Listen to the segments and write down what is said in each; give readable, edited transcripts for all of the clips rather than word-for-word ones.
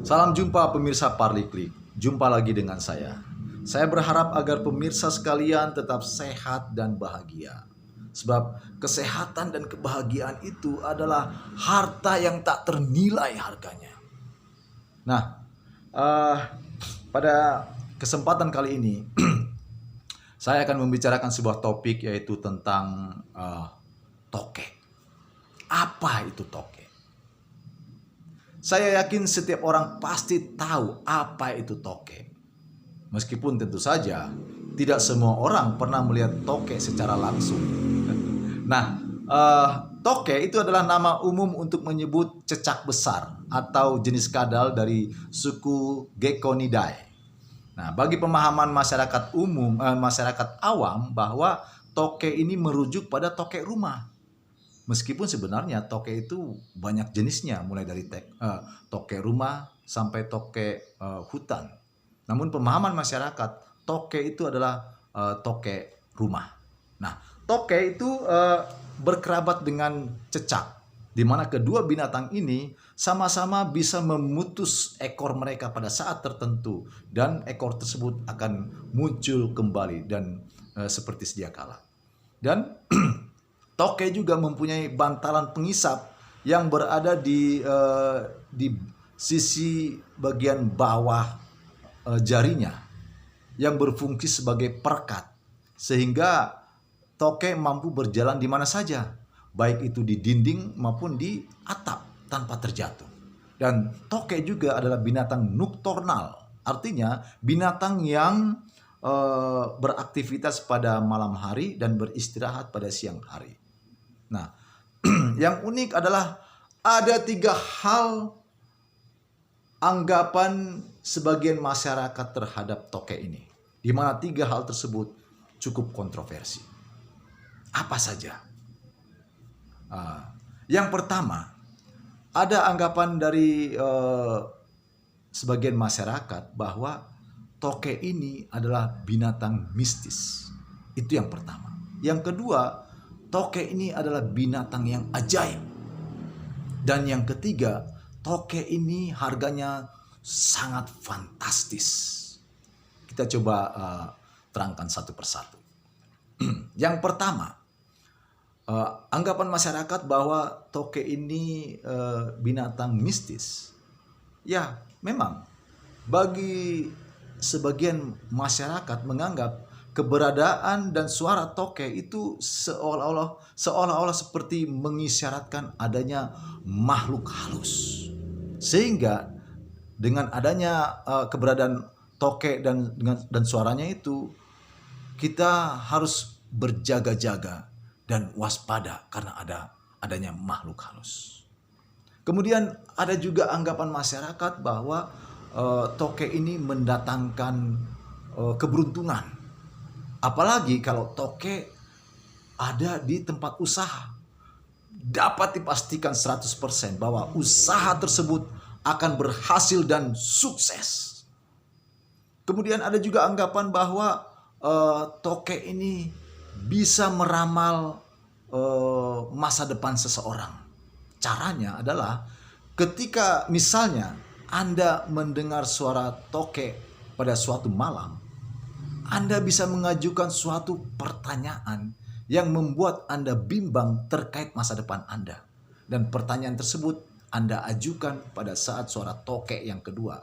Salam jumpa pemirsa Parli Klik. Jumpa lagi dengan saya. Saya berharap agar pemirsa sekalian tetap sehat dan bahagia. Sebab kesehatan dan kebahagiaan itu adalah harta yang tak ternilai harganya. Nah, pada kesempatan kali ini saya akan membicarakan sebuah topik, yaitu tentang toke. Apa itu toke? Saya yakin setiap orang pasti tahu apa itu toke. Meskipun tentu saja tidak semua orang pernah melihat toke secara langsung. Nah, toke itu adalah nama umum untuk menyebut cecak besar atau jenis kadal dari suku Geckonidae. Nah, bagi pemahaman masyarakat umum, masyarakat awam, bahwa toke ini merujuk pada toke rumah. Meskipun sebenarnya toke itu banyak jenisnya, mulai dari toke rumah sampai toke hutan. Namun pemahaman masyarakat, toke itu adalah toke rumah. Nah, toke itu berkerabat dengan cecak, di mana kedua binatang ini sama-sama bisa memutus ekor mereka pada saat tertentu, dan ekor tersebut akan muncul kembali dan seperti sedia kala. Dan toke juga mempunyai bantalan pengisap yang berada di sisi bagian bawah jarinya, yang berfungsi sebagai perekat, sehingga toke mampu berjalan di mana saja, baik itu di dinding maupun di atap tanpa terjatuh. Dan toke juga adalah binatang nokturnal, artinya binatang yang beraktivitas pada malam hari dan beristirahat pada siang hari. Nah, yang unik adalah ada 3 hal anggapan sebagian masyarakat terhadap toke ini, di mana 3 hal tersebut cukup kontroversi. Apa saja? Yang pertama, ada anggapan dari sebagian masyarakat bahwa toke ini adalah binatang mistis. Itu yang pertama. Yang kedua, toke ini adalah binatang yang ajaib. Dan yang ketiga, toke ini harganya sangat fantastis. Kita coba terangkan satu persatu. Yang pertama, anggapan masyarakat bahwa toke ini binatang mistis. Ya, memang bagi sebagian masyarakat menganggap keberadaan dan suara toke itu seolah-olah seperti mengisyaratkan adanya makhluk halus. Sehingga dengan adanya keberadaan toke dan suaranya itu, kita harus berjaga-jaga dan waspada karena adanya makhluk halus. Kemudian ada juga anggapan masyarakat bahwa toke ini mendatangkan keberuntungan. Apalagi kalau toke ada di tempat usaha. Dapat dipastikan 100% bahwa usaha tersebut akan berhasil dan sukses. Kemudian ada juga anggapan bahwa toke ini bisa meramal masa depan seseorang. Caranya adalah ketika misalnya Anda mendengar suara toke pada suatu malam, Anda bisa mengajukan suatu pertanyaan yang membuat Anda bimbang terkait masa depan Anda. Dan pertanyaan tersebut Anda ajukan pada saat suara toke yang kedua.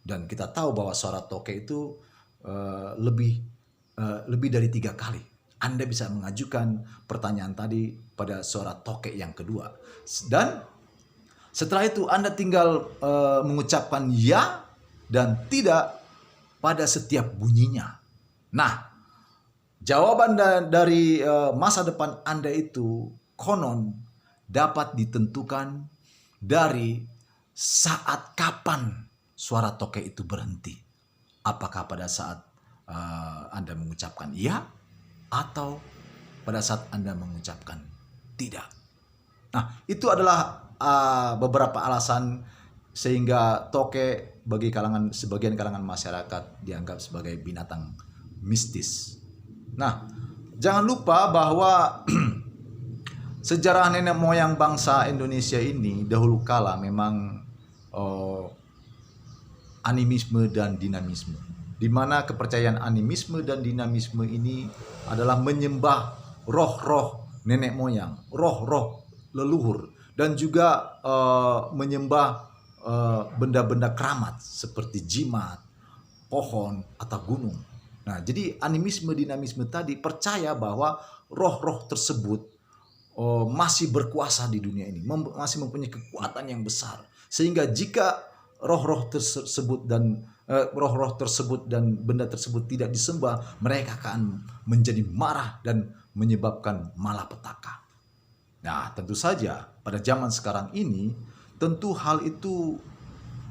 Dan kita tahu bahwa suara toke itu lebih dari 3 kali. Anda bisa mengajukan pertanyaan tadi pada suara toke yang kedua. Dan setelah itu Anda tinggal mengucapkan ya dan tidak pada setiap bunyinya. Nah, jawaban dari masa depan Anda itu konon dapat ditentukan dari saat kapan suara toke itu berhenti. Apakah pada saat Anda mengucapkan ya, atau pada saat Anda mengucapkan tidak. Nah, itu adalah beberapa alasan sehingga toke bagi sebagian kalangan masyarakat dianggap sebagai binatang mistis. Nah, jangan lupa bahwa sejarah nenek moyang bangsa Indonesia ini dahulu kala memang animisme dan dinamisme. Di mana kepercayaan animisme dan dinamisme ini adalah menyembah roh-roh nenek moyang, roh-roh leluhur, dan juga menyembah benda-benda keramat seperti jimat, pohon, atau gunung. Nah, jadi animisme dinamisme tadi percaya bahwa roh-roh tersebut masih berkuasa di dunia ini, masih mempunyai kekuatan yang besar. Sehingga jika roh-roh tersebut dan benda tersebut tidak disembah, mereka akan menjadi marah dan menyebabkan malapetaka. Nah, tentu saja pada zaman sekarang ini tentu hal itu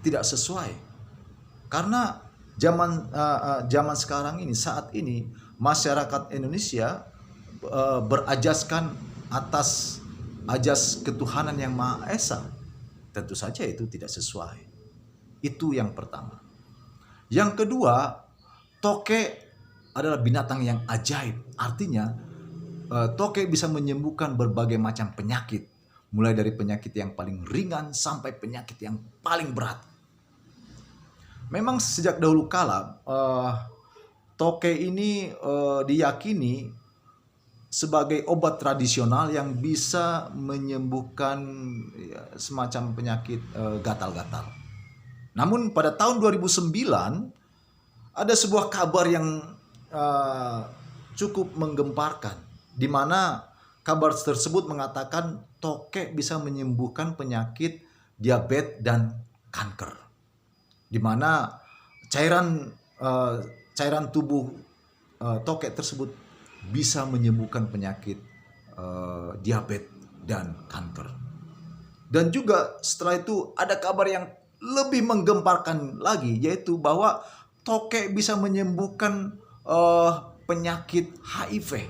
tidak sesuai. Karena zaman sekarang ini, saat ini masyarakat Indonesia berajaskan atas ajas ketuhanan yang Maha Esa. Tentu saja itu tidak sesuai. Itu yang pertama. Yang kedua, toke adalah binatang yang ajaib. Artinya toke bisa menyembuhkan berbagai macam penyakit, mulai dari penyakit yang paling ringan sampai penyakit yang paling berat. Memang sejak dahulu kala toke ini diyakini sebagai obat tradisional yang bisa menyembuhkan semacam penyakit gatal-gatal. Namun pada tahun 2009 ada sebuah kabar yang cukup menggemparkan, di mana kabar tersebut mengatakan toke bisa menyembuhkan penyakit diabetes dan kanker, di mana cairan tubuh toke tersebut bisa menyembuhkan penyakit diabetes dan kanker. Dan juga setelah itu ada kabar yang lebih menggemparkan lagi, yaitu bahwa toke bisa menyembuhkan penyakit HIV.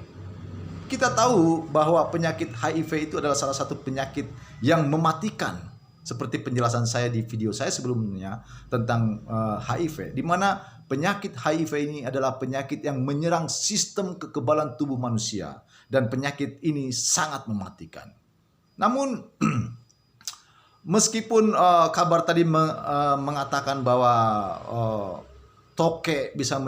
Kita tahu bahwa penyakit HIV itu adalah salah satu penyakit yang mematikan, seperti penjelasan saya di video saya sebelumnya tentang HIV, di mana penyakit HIV ini adalah penyakit yang menyerang sistem kekebalan tubuh manusia, dan penyakit ini sangat mematikan. Namun meskipun kabar tadi mengatakan bahwa toke bisa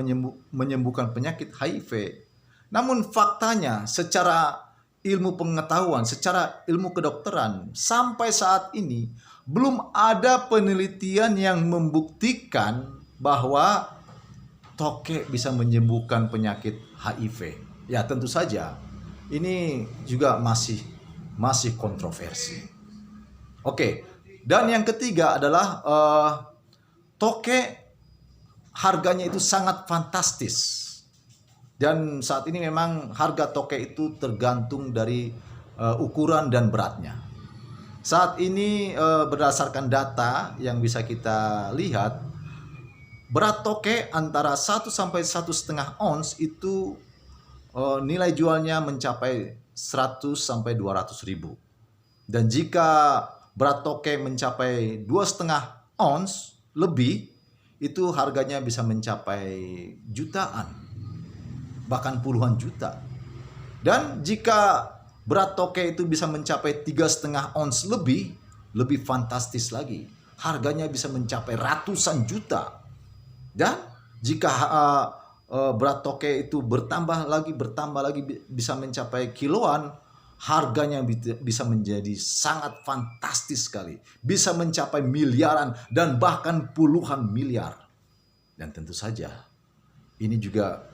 menyembuhkan penyakit HIV, namun faktanya secara ilmu pengetahuan, secara ilmu kedokteran, sampai saat ini belum ada penelitian yang membuktikan bahwa toke bisa menyembuhkan penyakit HIV. Ya, tentu saja ini juga masih kontroversi. Oke, dan yang ketiga adalah toke harganya itu sangat fantastis. Dan saat ini memang harga toke itu tergantung dari ukuran dan beratnya. Saat ini berdasarkan data yang bisa kita lihat, berat toke antara 1 sampai 1,5 ons itu nilai jualnya mencapai 100 sampai 200 ribu. Dan jika berat toke mencapai 2,5 ons lebih, itu harganya bisa mencapai jutaan, bahkan puluhan juta. Dan jika berat toke itu bisa mencapai 3,5 ons lebih fantastis lagi, harganya bisa mencapai ratusan juta. Dan jika berat toke itu bertambah lagi bisa mencapai kiloan, harganya bisa menjadi sangat fantastis sekali, bisa mencapai miliaran dan bahkan puluhan miliar. Dan tentu saja ini juga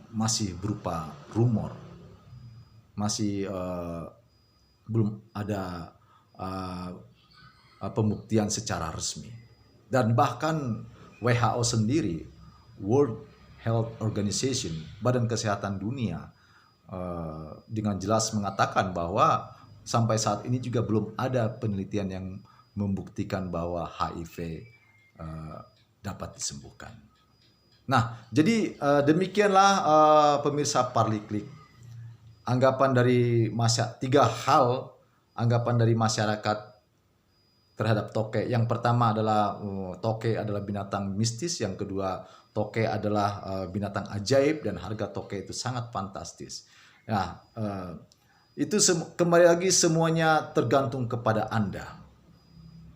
masih berupa rumor, masih belum ada pembuktian secara resmi. Dan bahkan WHO sendiri, World Health Organization, Badan Kesehatan Dunia, dengan jelas mengatakan bahwa sampai saat ini juga belum ada penelitian yang membuktikan bahwa HIV dapat disembuhkan. Nah, jadi demikianlah pemirsa Parliklik, anggapan dari anggapan dari masyarakat terhadap toke. Yang pertama adalah toke adalah binatang mistis, yang kedua toke adalah binatang ajaib, dan harga toke itu sangat fantastis. Nah, itu kembali lagi semuanya tergantung kepada Anda.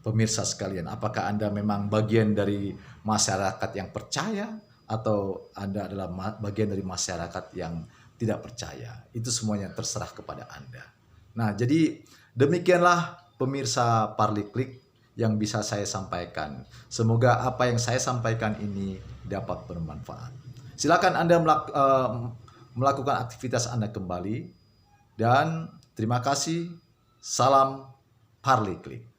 pemirsa sekalian, apakah Anda memang bagian dari masyarakat yang percaya atau Anda adalah bagian dari masyarakat yang tidak percaya? Itu semuanya terserah kepada Anda. Nah, jadi demikianlah pemirsa Parley Click yang bisa saya sampaikan. Semoga apa yang saya sampaikan ini dapat bermanfaat. Silakan Anda melakukan aktivitas Anda kembali, dan terima kasih. Salam Parley Click.